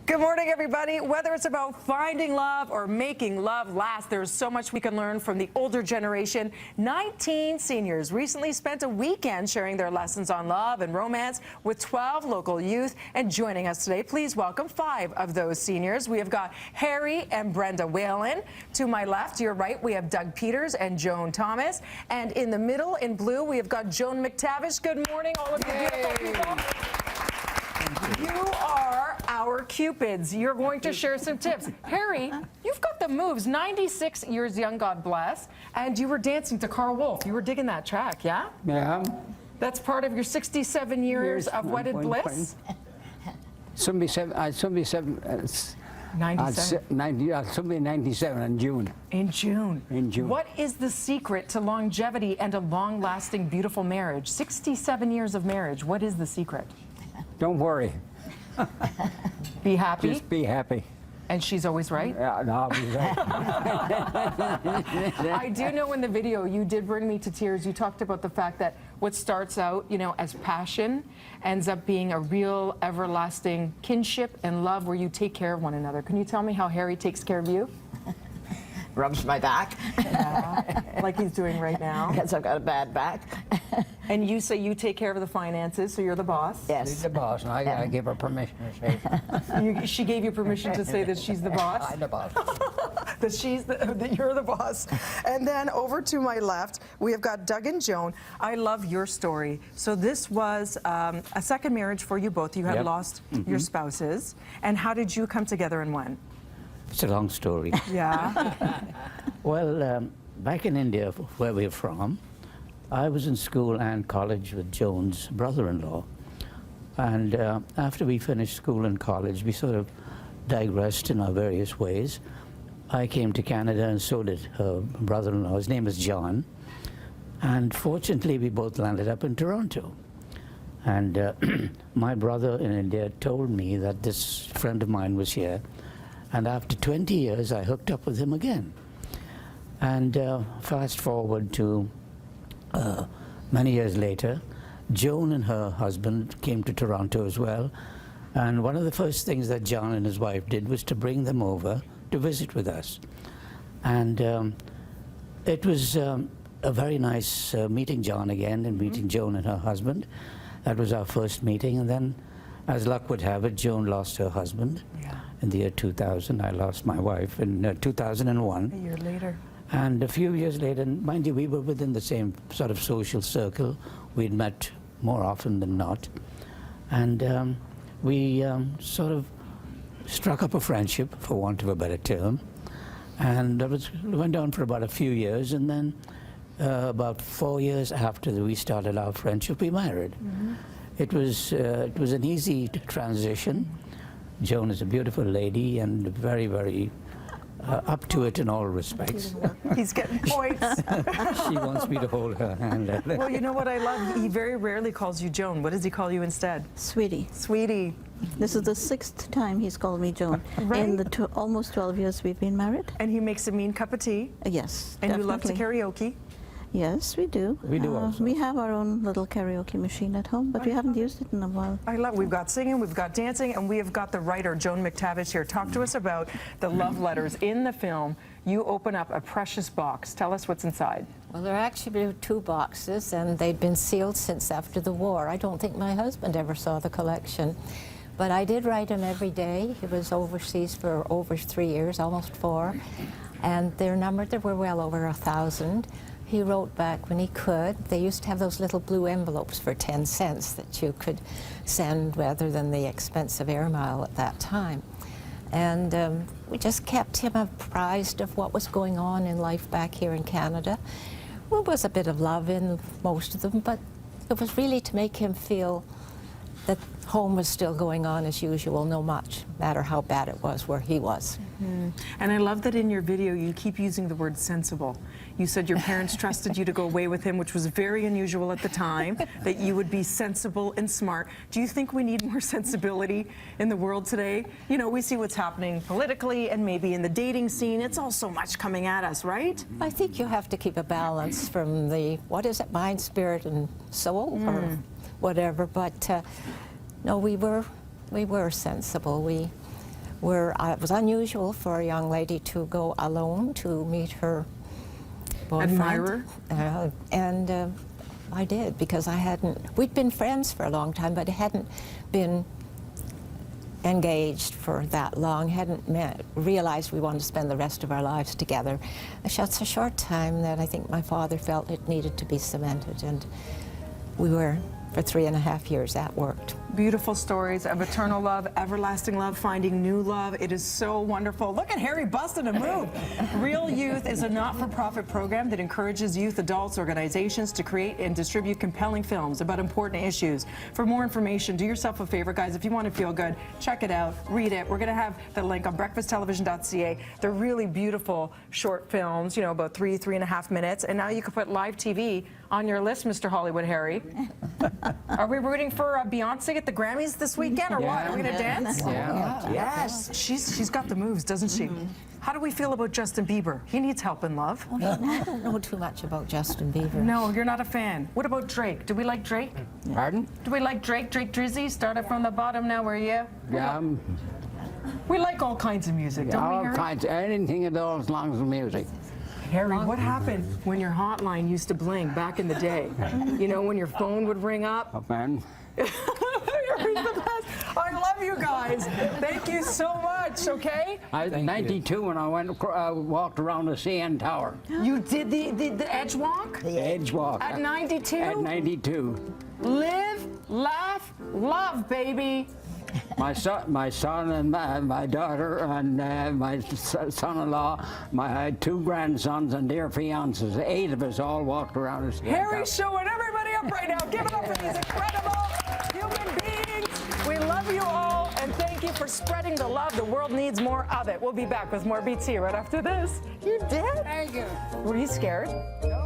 Good morning, everybody. Whether it's about finding love or making love last, there's so much we can learn from the older generation. 19 seniors recently spent a weekend sharing their lessons on love and romance with 12 local youth. And joining us today, please welcome 5 of those seniors. We have got Harry and Brenda Whalen. To my left, your right, we have Doug Peters and Joan Thomas. And in the middle, in blue, we have got Joan McTavish. Good morning, all of you beautiful people. You are our Cupids. You're going to share some tips. Harry, you've got the moves. 96 years young, God bless. And you were dancing to Carl Wolf. You were digging that track, yeah? Yeah. That's part of your 67 years of wedded bliss? 97, 97 in June. In June. In June. What is the secret to longevity and a long-lasting, beautiful marriage? 67 years of marriage. What is the secret? Don't worry. Be happy. Just be happy. And she's always right? Yeah, no, I'll be right. I do know in the video you did bring me to tears. You talked about the fact that what starts out, you know, as passion ends up being a real everlasting kinship and love where you take care of one another. Can you tell me how Harry takes care of you? Rubs my back. Yeah, like he's doing right now. Because I've got a bad back. And you say you take care of the finances, so you're the boss. She's Yes. the boss, and I give her permission to say She gave you permission to say that she's the boss? I'm the boss. that you're the boss. And then over to my left, we have got Doug and Joan. I love your story. So this was a second marriage for you both. You had Yep. lost your spouses. And how did you come together and when? It's a long story. Yeah. Well, back in India, where we're from, I was in school and college with Joan's brother-in-law. And after we finished school and college, we sort of digressed in our various ways. I came to Canada and so did her brother-in-law. His name is John. And fortunately, we both landed up in Toronto. And my brother in India told me that this friend of mine was here. And after 20 years, I hooked up with him again. And fast forward to many years later, Joan and her husband came to Toronto as well. And one of the first things that John and his wife did was to bring them over to visit with us. And it was a very nice meeting John again and meeting Joan and her husband. That was our first meeting. And then, as luck would have it, Joan lost her husband. Yeah. In the year 2000, I lost my wife in 2001. A year later. And a few years later, and mind you, we were within the same sort of social circle. We'd met more often than not. And we sort of struck up a friendship, for want of a better term. And that went on for about a few years. And then about 4 years after we started our friendship, we married. Mm-hmm. It was an easy transition. Joan is a beautiful lady and very, very up to it in all respects. He's getting points. She wants me to hold her hand. Well, you know what I love? He very rarely calls you Joan. What does he call you instead? Sweetie. Sweetie. This is the 6th time he's called me Joan. Right. In the almost 12 years we've been married. And he makes a mean cup of tea. Yes, And definitely. you love to karaoke. Yes, we do. We do also. We have our own little karaoke machine at home, but we haven't used it in a while. I love, we've got singing, we've got dancing, and we have got the writer, Joan McTavish, here. Talk to us about the love letters in the film. You open up a precious box. Tell us what's inside. Well, there are actually 2 boxes, and they'd been sealed since after the war. I don't think my husband ever saw the collection. But I did write him every day. He was overseas for over 3 years, almost 4. And they're numbered. There were well over 1,000. He wrote back when he could. They used to have those little blue envelopes for 10 cents that you could send rather than the expensive air mile at that time. And we just kept him apprised of what was going on in life back here in Canada. Well, there was a bit of love in most of them, but it was really to make him feel that home was still going on as usual, no matter how bad it was where he was. Mm. And I love that in your video you keep using the word sensible. You said your parents trusted you to go away with him, which was very unusual at the time, that you would be sensible and smart. Do you think we need more sensibility in the world today? You know, we see what's happening politically and maybe in the dating scene. It's all so much coming at us, right? I think you have to keep a balance from the, what is it, mind, spirit, and soul, or whatever. But no, we were sensible. it was unusual for a young lady to go alone to meet her boyfriend. Admirer? And I did, because we'd been friends for a long time, but hadn't been engaged for that long, hadn't realized we wanted to spend the rest of our lives together. It's just a short time that I think my father felt it needed to be cemented, and we were for 3.5 years. That worked. Beautiful stories of eternal love, everlasting love, finding new love. It is so wonderful. Look at Harry busting a move. Real Youth is a not-for-profit program that encourages youth adults organizations to create and distribute compelling films about important issues. For more information, do yourself a favor, guys. If you want to feel good, check it out, read it. We're going to have the link on breakfasttelevision.ca. They're really beautiful short films, you know, about 3.5 minutes. And now you can put live TV on your list, Mr. Hollywood Harry. Are we rooting for Beyonce at the Grammys this weekend, or what? Are we going to dance? Yeah. Yes. She's got the moves, doesn't she? How do we feel about Justin Bieber? He needs help and love. I don't know too much about Justin Bieber. No, you're not a fan. What about Drake? Do we like Drake? Pardon? Do we like Drake? Drake Drizzy? Started from the bottom, now we're you? Yeah, We like all kinds of music, don't we, all Harry? kinds, anything at all as long as the music. Harry, what happened when your hotline used to bling back in the day? You know, when your phone would ring up? Oh, man. Harry's the best. I love you guys. Thank you so much, okay? I was 92 when I walked around the CN Tower. You did the edge walk? The Edge Walk. At 92? At 92. Live, laugh, love, baby. My son and my daughter and my son-in-law, my 2 grandsons and their fiances, 8 of us all walked around the CN Tower. Harry's showing everybody up right now. Give it up for these incredible human beings. We love you all, and thank you for spreading the love. The world needs more of it. We'll be back with more BT right after this. You did? Thank you. Were you scared? No,